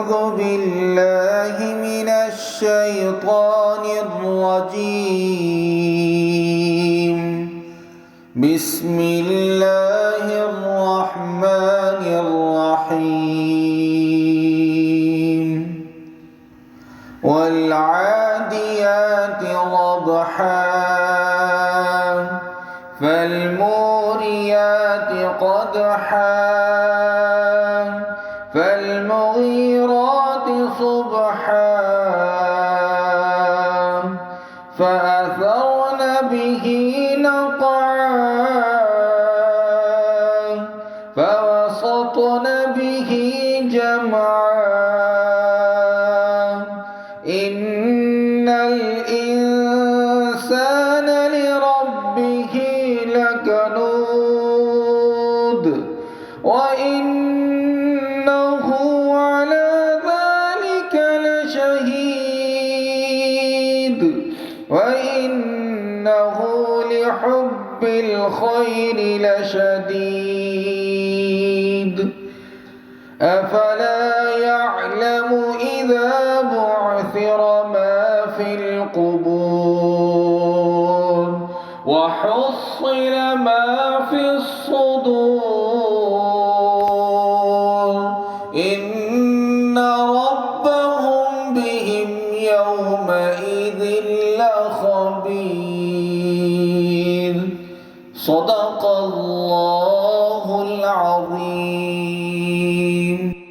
أعوذ بالله من الشيطان الرجيم. بسم الله الرحمن الرحيم. والعاديات ضبحا فالموريات قدحا فالمغيرات صبحا فأثرن به نقعا فوسطن به جمعا إن الإنسان لربه لكنود وإنه على ذلك لشهيد وإنه لحب الخير لشديد أفلا يعلم إذا بعثر ما في القبور وحصل ما في الصدور إن ربهم بهم يومئذ لخبير. صدق الله العظيم.